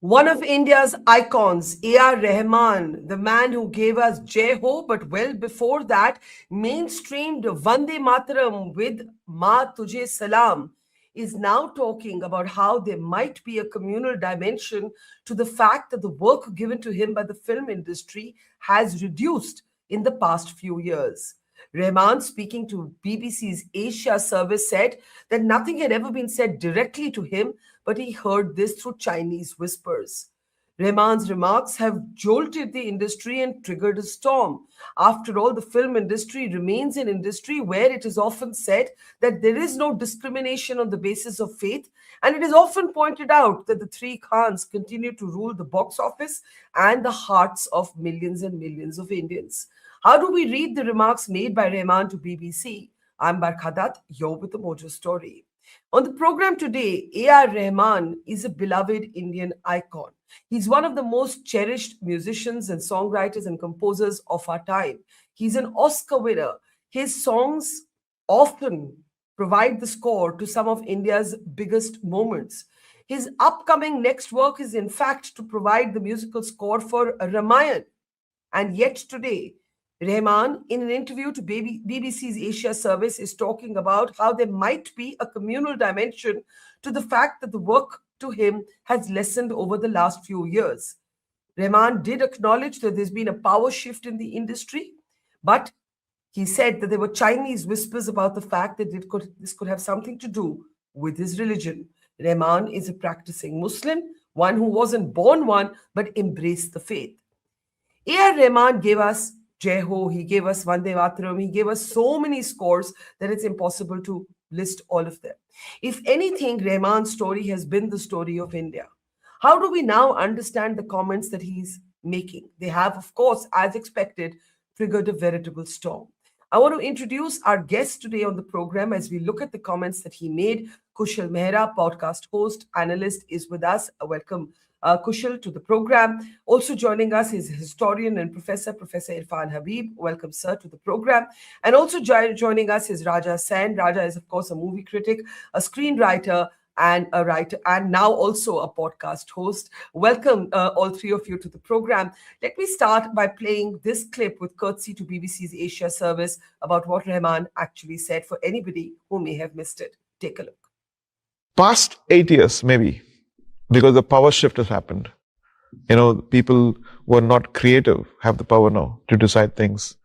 One of India's icons, A.R. Rahman, the man who gave us Jai Ho, but well before that, mainstreamed Vande Mataram with Ma Tujhe Salam, is now talking about how there might be a communal dimension to the fact that the work given to him by the film industry has reduced in the past few years. Rahman, speaking to BBC's Asia service, said that nothing had ever been said directly to him, but he heard this through Chinese whispers. Rahman's remarks have jolted the industry and triggered a storm. After all, the film industry remains an industry where it is often said that there is no discrimination on the basis of faith, and it is often pointed out that the three Khans continue to rule the box office and the hearts of millions and millions of Indians. How do we read the remarks made by Rahman to BBC? I'm Barkhadat, you're with the Mojo Story. On the program today, A.R. Rahman is a beloved Indian icon. He's one of the most cherished musicians and songwriters and composers of our time. He's an Oscar winner. His songs often provide the score to some of India's biggest moments. His upcoming next work is, in fact, to provide the musical score for Ramayana. And yet today, Rahman, in an interview to BBC's Asia service, is talking about how there might be a communal dimension to the fact that the work to him has lessened over the last few years. Rahman did acknowledge that there's been a power shift in the industry, but he said that there were Chinese whispers about the fact that this could have something to do with his religion. Rahman is a practicing Muslim, one who wasn't born one, but embraced the faith. A.R. Rahman gave us Jai Ho, he gave us Vande Mataram, he gave us so many scores that it's impossible to list all of them. If anything, Rahman's story has been the story of India. How do we now understand the comments that he's making? They have, of course, as expected, triggered a veritable storm. I want to introduce our guest today on the program as we look at the comments that he made. Kushal Mehra, podcast host, analyst, is with us. Welcome, Kushal, to the program. Also joining us is historian and professor, Professor Irfan Habib. Welcome, sir, to the program. And also joining us is Raja Sen. Raja is, of course, a movie critic, a screenwriter, and a writer, and now also a podcast host. Welcome, all three of you, to the program. Let me start by playing this clip with courtesy to BBC's Asia service about what Rahman actually said for anybody who may have missed it. Take a look. Past 8 years, maybe, because the power shift has happened. People who are not creative have the power now to decide things.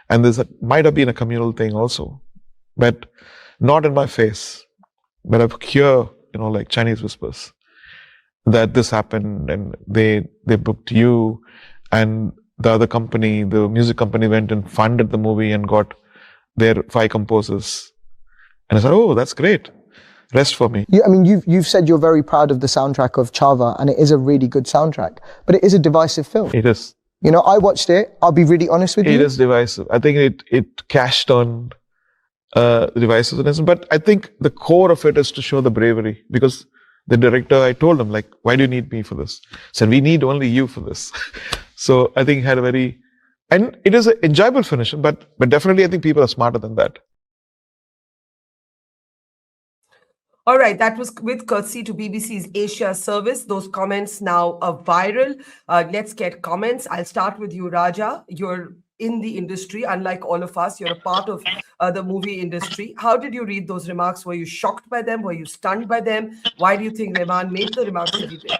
And might have been a communal thing also, but not in my face. But I've heard, like Chinese whispers, that this happened and they booked you, and the other company, the music company, went and funded the movie and got their 5 composers. And I said, oh, that's great. Rest for me. You've said you're very proud of the soundtrack of Chava, and it is a really good soundtrack, but it is a divisive film. It is. I watched it. I'll be really honest with you. It is divisive. I think it cashed on the divisiveness, but I think the core of it is to show the bravery, because the director, I told him, like, why do you need me for this? He said, we need only you for this. So I think it had and it is an enjoyable finish, but definitely I think people are smarter than that. All right, that was with courtesy to BBC's Asia service. Those comments now are viral. Let's get comments. I'll start with you, Raja. You're in the industry, unlike all of us. You're a part of the movie industry. How did you read those remarks? Were you shocked by them? Were you stunned by them? Why do you think Rahman made the remarks that he did?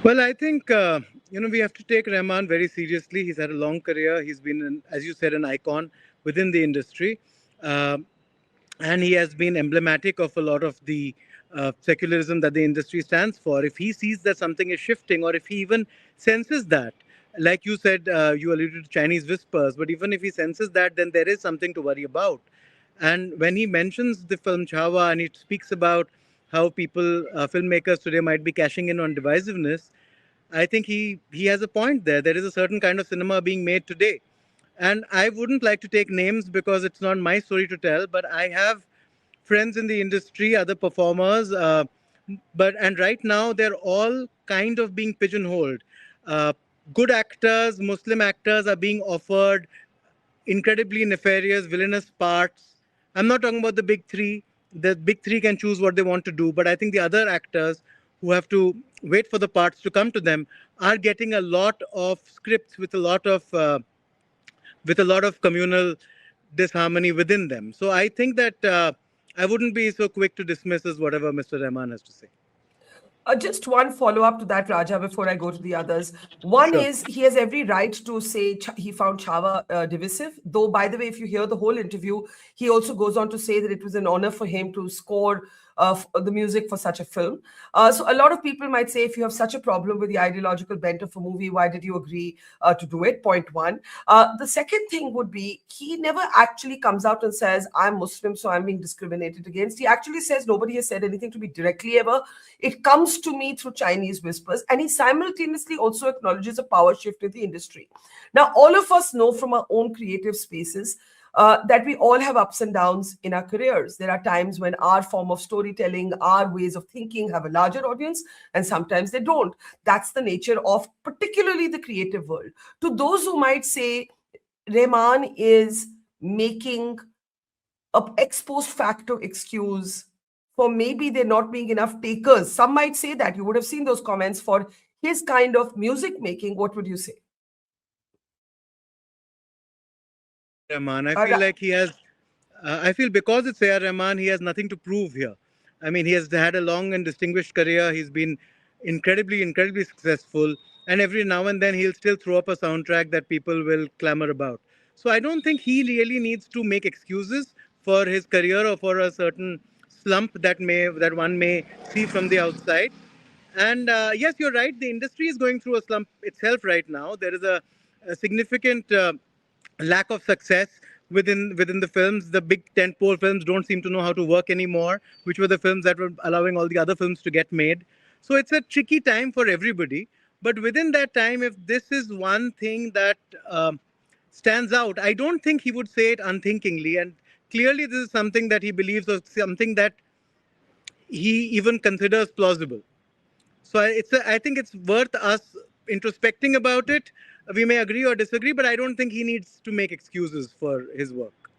Well, I think, we have to take Rahman very seriously. He's had a long career. He's been, as you said, an icon within the industry. And he has been emblematic of a lot of the secularism that the industry stands for. If he sees that something is shifting, or if he even senses that, like you said, you alluded to Chinese whispers, but even if he senses that, then there is something to worry about. And when he mentions the film Chhawa and he speaks about how filmmakers today might be cashing in on divisiveness, I think he has a point there. There is a certain kind of cinema being made today. And I wouldn't like to take names because it's not my story to tell, but I have friends in the industry, other performers, and right now they're all kind of being pigeonholed. Good actors, Muslim actors are being offered incredibly nefarious, villainous parts. I'm not talking about the big three, the big three can choose what they want to do, but I think the other actors who have to wait for the parts to come to them are getting a lot of scripts with a lot of communal disharmony within them. So I think that I wouldn't be so quick to dismiss as whatever Mr. Rahman has to say. Just one follow up to that, Raja, before I go to the others. One Sure. is he has every right to say he found Chava divisive. Though, by the way, if you hear the whole interview, he also goes on to say that it was an honor for him to score the music for such a film. So, a lot of people might say, if you have such a problem with the ideological bent of a movie, why did you agree to do it? Point one. The second thing would be he never actually comes out and says, I'm Muslim, so I'm being discriminated against. He actually says nobody has said anything to me directly ever. It comes to me through Chinese whispers, and he simultaneously also acknowledges a power shift in the industry. Now, all of us know from our own creative spaces that we all have ups and downs in our careers. There are times when our form of storytelling, our ways of thinking have a larger audience, and sometimes they don't. That's the nature of particularly the creative world. To those who might say Rahman is making a ex post facto excuse for maybe there not being enough takers. Some might say that. You would have seen those comments for his kind of music making. What would you say? Rahman. I Uh, feel Ra- like he has. I feel because it's A.R. Rahman, he has nothing to prove here. I mean, he has had a long and distinguished career. He's been incredibly successful, and every now and then he'll still throw up a soundtrack that people will clamor about. So I don't think he really needs to make excuses for his career or for a certain slump that one may see from the outside. And yes, you're right. The industry is going through a slump itself right now. There is a significant lack of success within the films. The big tentpole films don't seem to know how to work anymore, which were the films that were allowing all the other films to get made. So it's a tricky time for everybody. But within that time, if this is one thing that stands out, I don't think he would say it unthinkingly. And clearly, this is something that he believes or something that he even considers plausible. So I think it's worth us introspecting about it. We may agree or disagree, but I don't think he needs to make excuses for his work.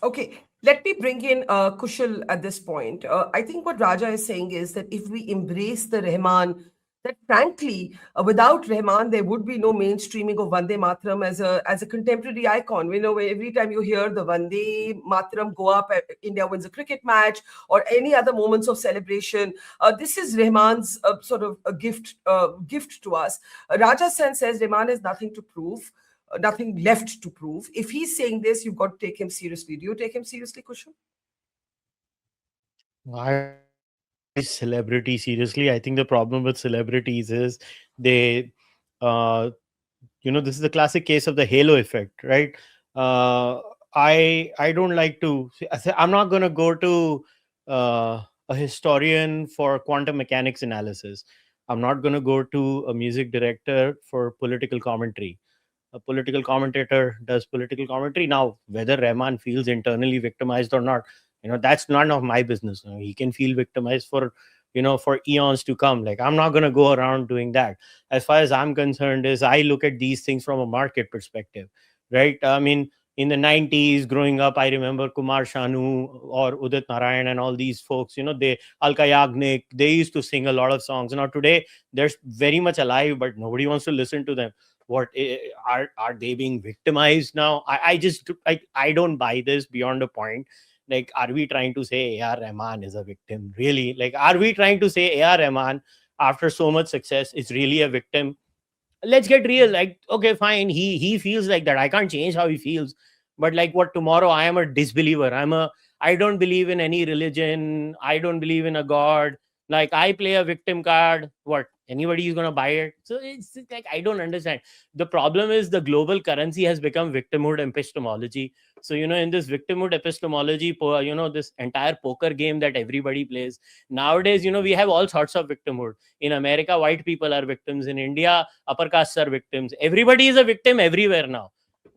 Okay, let me bring in Kushal at this point. I think what Raja is saying is that if we embrace the Rahman, that frankly, without Rahman, there would be no mainstreaming of Vande Mataram as a contemporary icon. We know every time you hear the Vande Mataram go up, India wins a cricket match, or any other moments of celebration. This is Rahman's sort of a gift to us. Raja Sen says Rahman has nothing to prove, nothing left to prove. If he's saying this, you've got to take him seriously. Do you take him seriously, Kushal? I don't take any celebrity seriously. I think the problem with celebrities is they, uh, this is the classic case of the halo effect, right? Uh, I don't like to. I'm not going to go to a historian for quantum mechanics analysis. I'm not going to go to a music director for political commentary. A political commentator does political commentary. Now, whether Rahman feels internally victimized or not, that's none of my business. He can feel victimized for eons to come. Like, I'm not going to go around doing that. As far as I'm concerned, is I look at these things from a market perspective, right? I mean, in the 90s, growing up, I remember Kumar Sanu or Udit Narayan and all these folks, they, Alka Yagnik, they used to sing a lot of songs. Now, today, they're very much alive, but nobody wants to listen to them. What are they being victimized now? I don't buy this beyond a point. Like, are we trying to say AR Rahman is a victim? Really? Like, are we trying to say AR Rahman, after so much success, is really a victim? Let's get real. Like, okay, fine, he feels like that. I can't change how he feels. But like, what, tomorrow I am a disbeliever, I don't believe in any religion, I don't believe in a god, like I play a victim card, what, anybody is going to buy it? So it's like, I don't understand. The problem is the global currency has become victimhood epistemology. So in this victimhood epistemology, this entire poker game that everybody plays nowadays, we have all sorts of victimhood. In America, white people are victims. In India, upper castes are victims. Everybody is a victim everywhere now.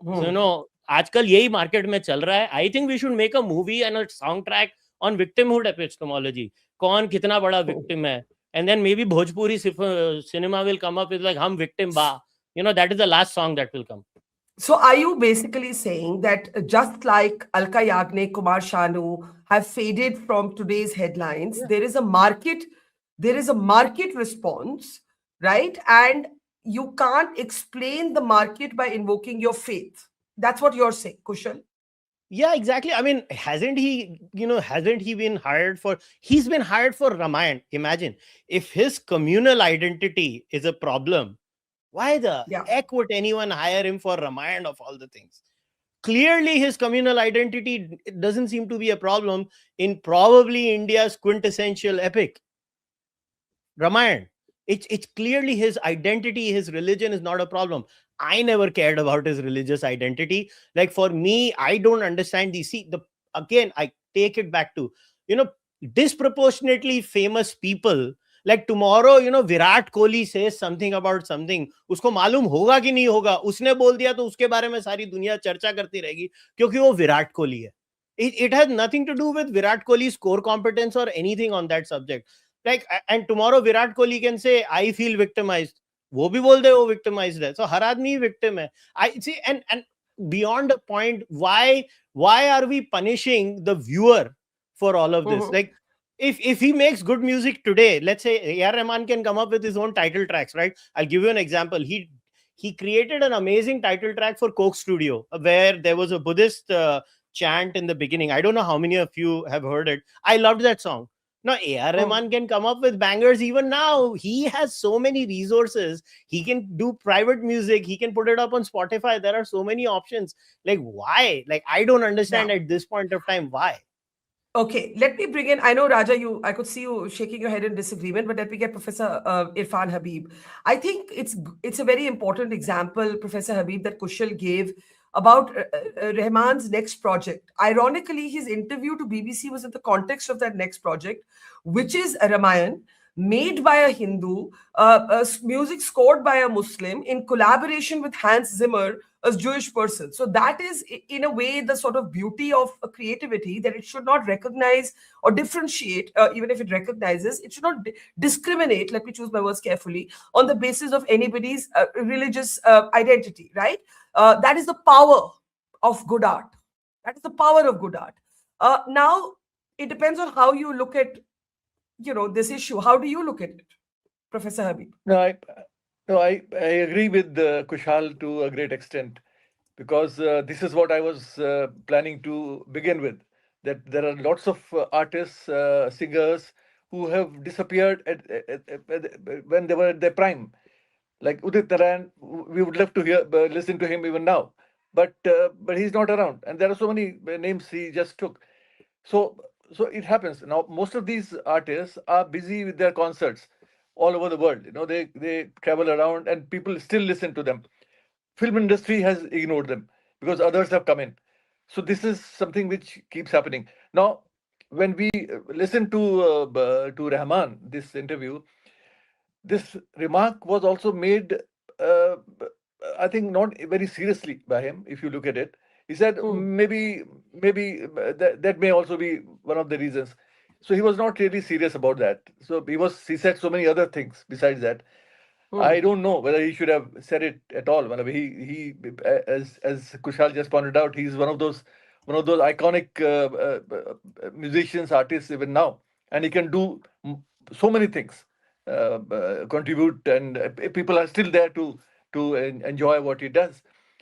So आजकल यही market में चल रहा है. I think we should make a movie and a sound track on victimhood epistemology. कौन कितना बड़ा victim है, and then maybe Bhojpuri cinema will come up with like हम विक्टिम बा, that is the last song that will come. So are you basically saying that just like Alka Yagne, Kumar Sanu have faded from today's headlines, there is a market response, right? And you can't explain the market by invoking your faith. That's what you're saying, Kushal. Yeah, exactly. I mean, hasn't he been hired for, he's been hired for Ramayana. Imagine if his communal identity is a problem, why the Yeah. heck would anyone hire him for Ramayana of all the things? Clearly, his communal identity doesn't seem to be a problem in probably India's quintessential epic, Ramayana. It's clearly his identity, his religion is not a problem. I never cared about his religious identity. Like for me, I don't understand the, see the, again I take it back to, you know disproportionately famous people. Like tomorrow, Virat Kohli says something about something, उसको मालूम होगा कि नहीं होगा, उसने बोल दिया तो उसके बारे में सारी दुनिया चर्चा करती रहेगी क्योंकि वो विराट कोहली है. It has nothing to do with Virat Kohli's core competence or anything on that subject. Like, and tomorrow Virat Kohli can say I feel victimized, वो भी बोल दे वो victimized है. So हर आदमी victim है. I see. And beyond a point, why are we punishing the viewer for all of this? Mhm. Like, if he makes good music today, let's say A.R. Rahman can come up with his own title tracks, right? I'll give you an example. He created an amazing title track for Coke Studio, where there was a Buddhist chant in the beginning. I don't know how many of you have heard it. I loved that song. Now, A.R. Mhm. Rahman can come up with bangers even now. He has so many resources. He can do private music. He can put it up on Spotify. There are so many options. Like, why? Like, I don't Yeah. understand at this point of time why. Okay, let me bring in. I know Raja, I could see you shaking your head in disagreement, but let me get Professor Irfan Habib. I think it's a very important example, Professor Habib, that Kushal gave about Rahman's next project. Ironically, his interview to BBC was in the context of that next project, which is Ramayan, made by a Hindu, music scored by a Muslim in collaboration with Hans Zimmer, a Jewish person. So that is, in a way, the sort of beauty of a creativity, that it should not recognize or differentiate, even if it recognizes, it should not discriminate, let me choose my words carefully, on the basis of anybody's religious identity, right? That is the power of good art. That is the power of good art. Now, it depends on how you look at, this issue. How do you look at it, Professor Habib? No, I agree with Kushal to a great extent because this is what I was planning to begin with. That there are lots of artists, singers who have disappeared when they were at their prime. Like Udit Naran, we would love to listen to him even now, but he's not around, and there are so many names he just took. So so it happens now. Most of these artists are busy with their concerts all over the world. They travel around, and people still listen to them. Film industry has ignored them because others have come in. So this is something which keeps happening. Now, when we listen to Rahman, this interview, this remark was also made, uh, I think, not very seriously by him. If you look at it, he said Hmm. maybe that may also be one of the reasons. So he was not really serious about that. So he said so many other things besides that. I Hmm. don't know whether he should have said it at all. Whenever he as Kushal just pointed out, he's one of those iconic musicians, artists even now, and he can do so many things, contribute, and people are still there to enjoy what he does.